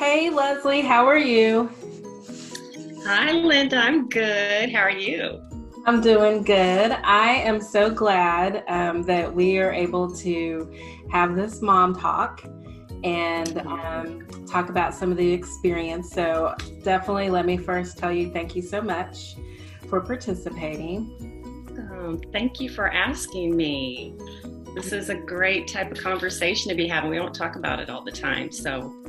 Hey Leslie, how are you? Hi, Linda. I'm good. How are you? I'm doing good. I am so glad that we are able to have this mom talk and talk about some of the experience. So, definitely let me first tell you thank you so much for participating. Thank you for asking me. This is a great type of conversation to be having. We don't talk about it all the time. So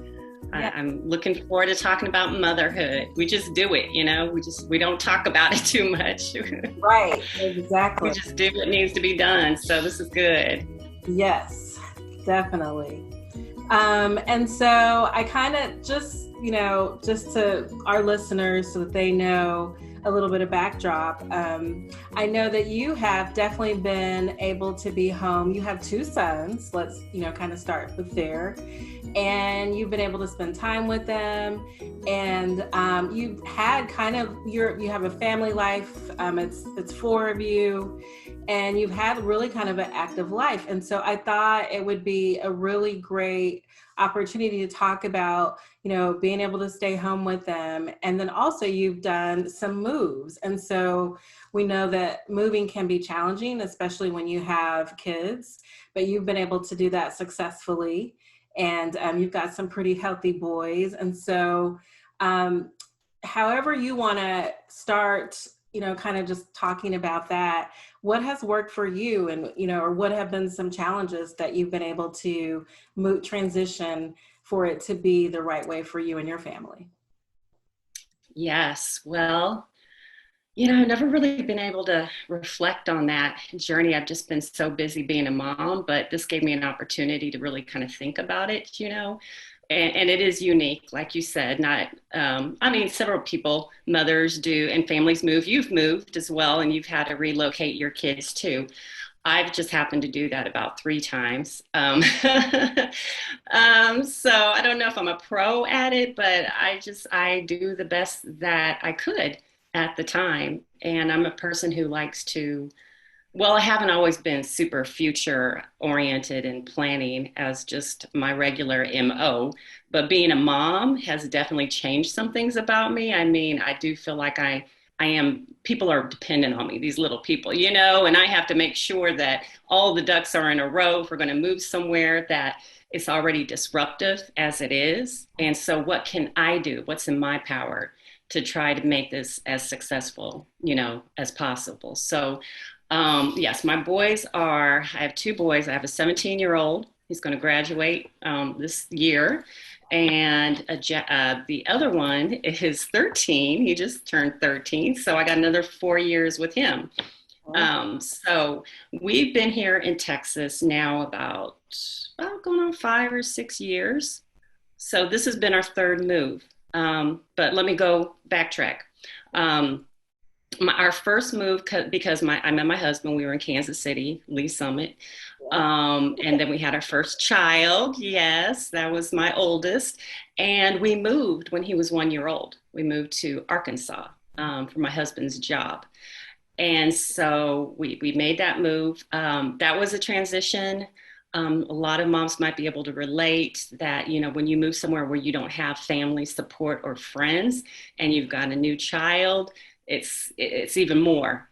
Yeah, I'm looking forward to talking about motherhood. We just do it, we don't talk about it too much. right, We exactly. just do what needs to be done. So this is good. Yes, definitely. And so I kind of just, just to our listeners so that they know a little bit of backdrop. I know that you have definitely been able to be home. You have two sons. Let's, kind of start with there. And you've been able to spend time with them. And you've had kind of you have a family life. It's four of you and you've had really kind of an active life. And so I thought it would be a really great opportunity to talk about, being able to stay home with them. And then also you've done some moves. And so we know that moving can be challenging, especially when you have kids, but you've been able to do that successfully. And you've got some pretty healthy boys. And so, um, however you want to start, kind of just talking about that, what has worked for you and or what have been some challenges that you've been able to move transition for it to be the right way for you and your family? Yes. Well, I've never really been able to reflect on that journey. I've just been so busy being a mom, but this gave me an opportunity to really kind of think about it. And it is unique, like you said. Not, I mean, several people, mothers do, and families move. You've moved as well, and you've had to relocate your kids too. I've just happened to do that about three times. So I don't know if I'm a pro at it, but I do the best that I could at the time. And I'm a person who likes to, well, I haven't always been super future oriented and planning as just my regular MO, but being a mom has definitely changed some things about me. I mean, I do feel like I am, people are dependent on me, these little people, and I have to make sure that all the ducks are in a row if we're going to move somewhere that it's already disruptive as it is. And so, what can I do? What's in my power to try to make this as successful, as possible? So, yes, I have two boys. I have a 17-year-old. He's going to graduate this year. And the other one is 13. He just turned 13. So I got another 4 years with him. So we've been here in Texas now about going on 5 or 6 years. So this has been our third move. But let me go backtrack. Um, our first move, because I met my husband, we were in Kansas City, Lee Summit. And then we had our first child. Yes, that was my oldest. And we moved when he was 1 year old. We moved to Arkansas for my husband's job. And so we made that move. That was a transition. A lot of moms might be able to relate that, when you move somewhere where you don't have family support or friends and you've got a new child, it's even more,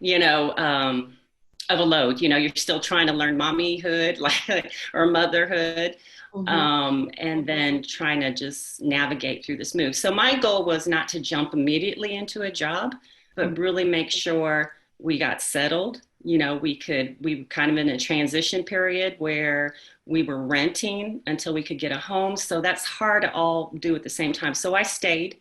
of a load. You're still trying to learn mommyhood, like or motherhood, Mhm. and then trying to just navigate through this move. So my goal was not to jump immediately into a job, but really make sure we got settled. We were kind of in a transition period where we were renting until we could get a home. So that's hard to all do at the same time. So I stayed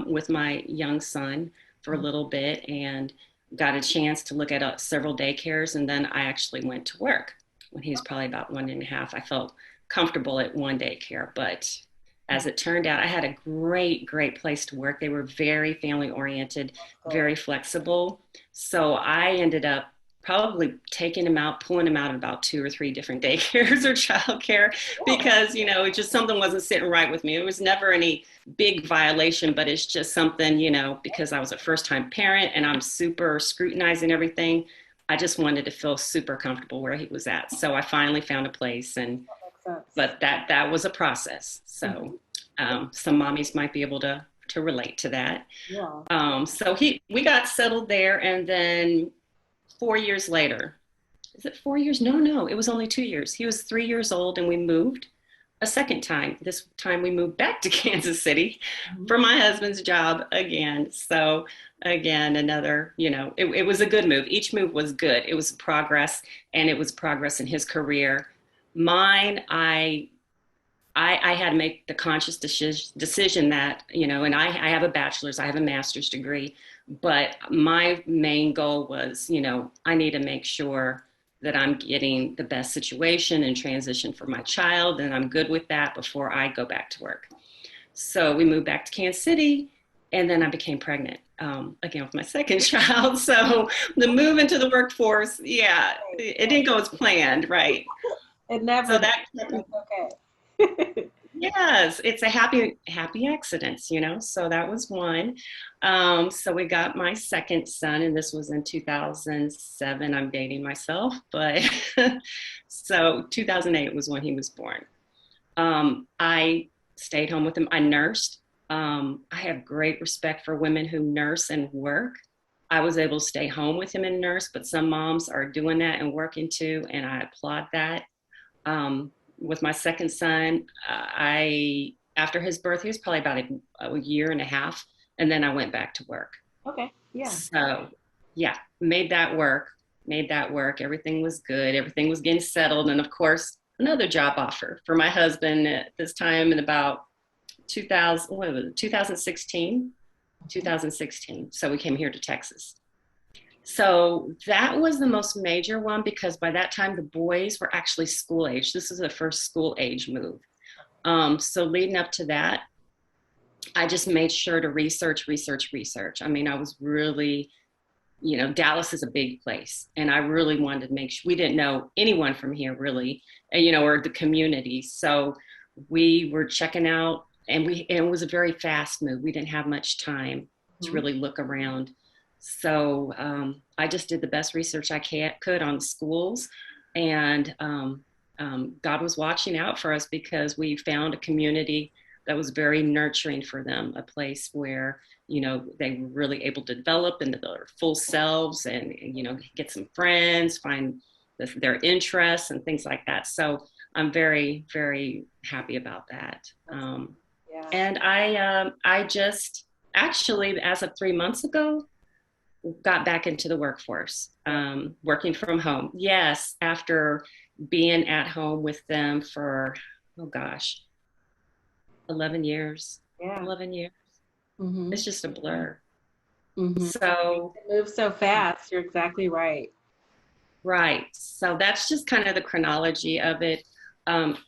with my young son for a little bit and got a chance to look at several daycares. And then I actually went to work when he was probably about 1.5. I felt comfortable at one daycare, but as it turned out, I had a great, great place to work. They were very family oriented, very flexible. So I ended up probably taking him out, pulling him out of about two or three different daycares or childcare because, just something wasn't sitting right with me. It was never any big violation, but it's just something, because I was a first time parent and I'm super scrutinizing everything. I just wanted to feel super comfortable where he was at. So I finally found a place, and Makes sense. but that was a process. Mhm. So Some mommies might be able to relate to that. Yeah. So we got settled there, and then 4 years later, is it 4 years? No, no, it was only 2 years. He was 3 years old, and we moved a second time. This time we moved back to Kansas City Mhm. for my husband's job again. So again, another, it was a good move. Each move was good. It was progress, and it was progress in his career. Mine, I had to make the conscious decision that, and I have a bachelor's, I have a master's degree, but my main goal was, I need to make sure that I'm getting the best situation and transition for my child, and I'm good with that before I go back to work. So we moved back to Kansas City, and then I became pregnant again with my second child. So the move into the workforce, yeah, it didn't go as planned, right? It never So does. that That's okay. Yes, it's a happy accidents, So that was one. So we got my second son, and this was in 2007. I'm dating myself, but so 2008 was when he was born. I stayed home with him. I nursed. I have great respect for women who nurse and work. I was able to stay home with him and nurse, but some moms are doing that and working too, and I applaud that. With my second son, I after his birth, he was probably about a year and a half, and then I went back to work. Okay. Yeah. So, yeah, made that work. Made that work. Everything was good. Everything was getting settled, and of course, another job offer for my husband at this time in about 2000. What was it? 2016. 2016. So we came here to Texas. So that was the most major one because by that time the boys were actually school age. This is the first school age move. So leading up to that, I just made sure to research. I mean, I was really, Dallas is a big place, and I really wanted to make sure we didn't know anyone from here really, or the community. So we were checking out, and it was a very fast move. We didn't have much time to Mhm. really look around. So I just did the best research I could on schools, and God was watching out for us because we found a community that was very nurturing for them, a place where they were really able to develop into their full selves and get some friends, find their interests and things like that. So I'm very, very happy about that. Yeah. And I just actually, as of 3 months ago, got back into the workforce, working from home. Yes, after being at home with them for, oh gosh, 11 years. Yeah. 11 years. Mm-hmm. It's just a blur. Mm-hmm. So, It moves so fast. You're exactly right. right. So that's just kind of the chronology of it.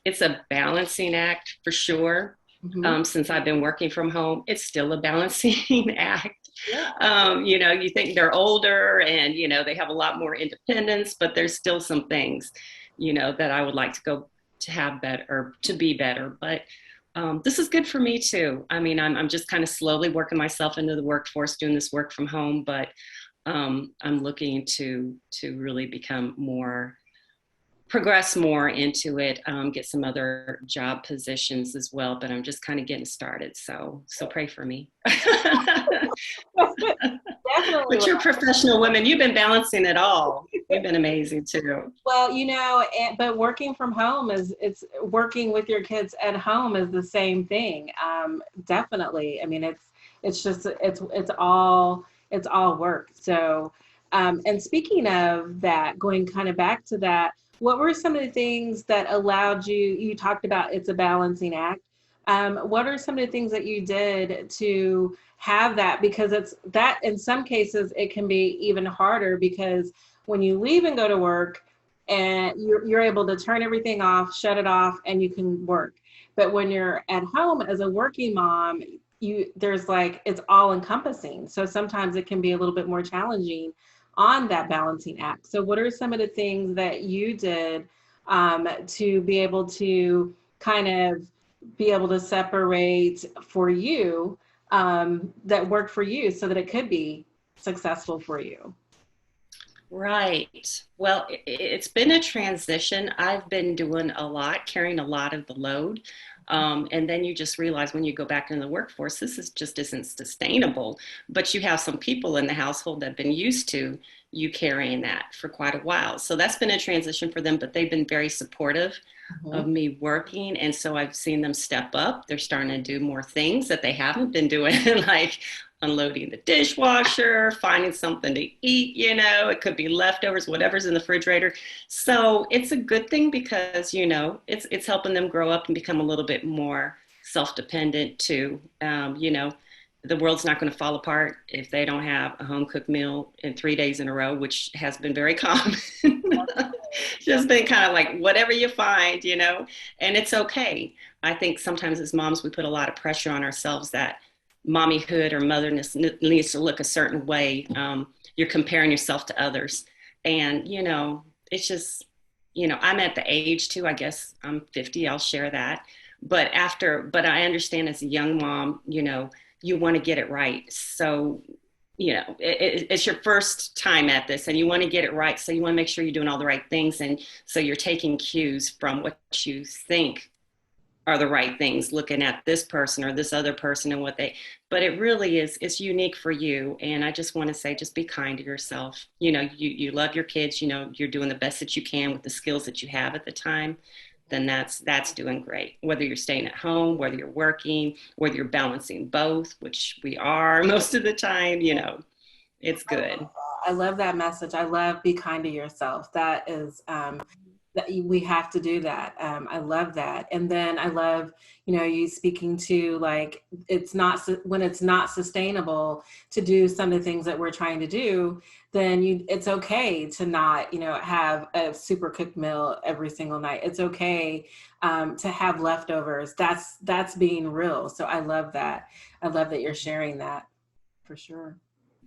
It's a balancing act for sure. Mm-hmm. Since I've been working from home, it's still a balancing act. Yeah. You think they're older and, they have a lot more independence, but there's still some things, that I would like to go to have better or to be better. But this is good for me too. I mean, I'm just kind of slowly working myself into the workforce, doing this work from home, but I'm looking to really progress more into it, get some other job positions as well, but I'm just kind of getting started. So pray for me. Definitely. But you're professional women. You've been balancing it all. You've been amazing too. Well, but working from home it's working with your kids at home is the same thing. Definitely. I mean, it's just, it's all work. So, and speaking of that, going kind of back to that, what were some of the things that allowed you talked about it's a balancing act. What are some of the things that you did to have that? Because it's that in some cases it can be even harder because when you leave and go to work and you're able to turn everything off, shut it off, and you can work. But when you're at home as a working mom, there's like it's all encompassing. So sometimes it can be a little bit more challenging on that balancing act. So what are some of the things that you did to be able to kind of be able to separate for you that worked for you so that it could be successful for you? Right. Well, it's been a transition. I've been doing a lot, carrying a lot of the load. And then you just realize when you go back into the workforce, this is just isn't sustainable. But you have some people in the household that have been used to you carrying that for quite a while. So that's been a transition for them, but they've been very supportive of Mhm. me working. And so I've seen them step up. They're starting to do more things that they haven't been doing, like unloading the dishwasher, finding something to eat, it could be leftovers, whatever's in the refrigerator. So it's a good thing because, it's helping them grow up and become a little bit more self-dependent too. The world's not going to fall apart if they don't have a home cooked meal in 3 days in a row, which has been very common. That's Just been kind of like whatever you find, and it's okay. I think sometimes as moms, we put a lot of pressure on ourselves that mommyhood or motherness needs to look a certain way. You're comparing yourself to others. And, it's just, I'm at the age too, I guess I'm 50, I'll share that. But I understand as a young mom, you want to get it right. So, it's your first time at this and you want to get it right. So you want to make sure you're doing all the right things. And so you're taking cues from what you think are the right things, looking at this person or this other person and but it really is, it's unique for you. And I just want to say, just be kind to yourself. You love your kids, you're doing the best that you can with the skills that you have at the time. Then that's doing great. Whether you're staying at home, whether you're working, whether you're balancing both, which we are most of the time, it's good. I love that message. I love be kind to yourself. That is that we have to do that. I love that. And then I love, you speaking to like, it's not, when it's not sustainable to do some of the things that we're trying to do, then it's okay to not, have a super cooked meal every single night. It's okay to have leftovers. That's being real. So I love that. I love that you're sharing that for sure.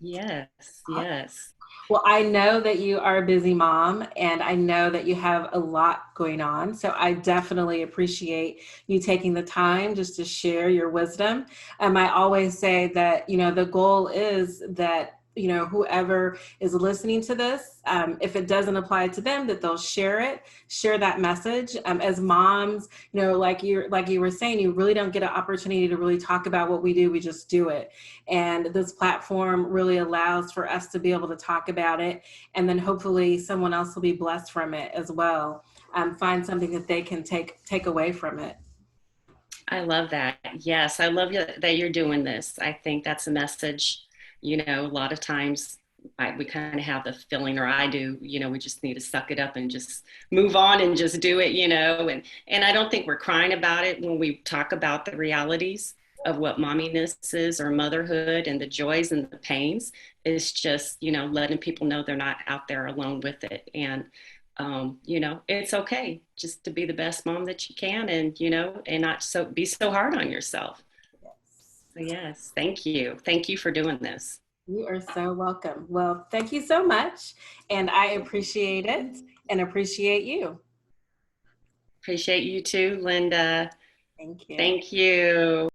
Yes, yes. Well, I know that you are a busy mom and I know that you have a lot going on. So I definitely appreciate you taking the time just to share your wisdom. I always say that, the goal is that, whoever is listening to this, if it doesn't apply to them, that they'll share that message. As moms, like you were saying, you really don't get an opportunity to really talk about what we do. We just do it. And this platform really allows for us to be able to talk about it. And then hopefully someone else will be blessed from it as well. Find something that they can take away from it. I love that. Yes, I love that you're doing this. I think that's a message. A lot of times we kind of have the feeling, or I do, we just need to suck it up and just move on and just do it. And I don't think we're crying about it when we talk about the realities of what momminess is or motherhood and the joys and the pains. It's just, letting people know they're not out there alone with it. And it's okay just to be the best mom that you can and not be so hard on yourself. So yes, thank you. Thank you for doing this. You are so welcome. Well, thank you so much. And I appreciate it and appreciate you. Appreciate you too, Linda. Thank you. Thank you.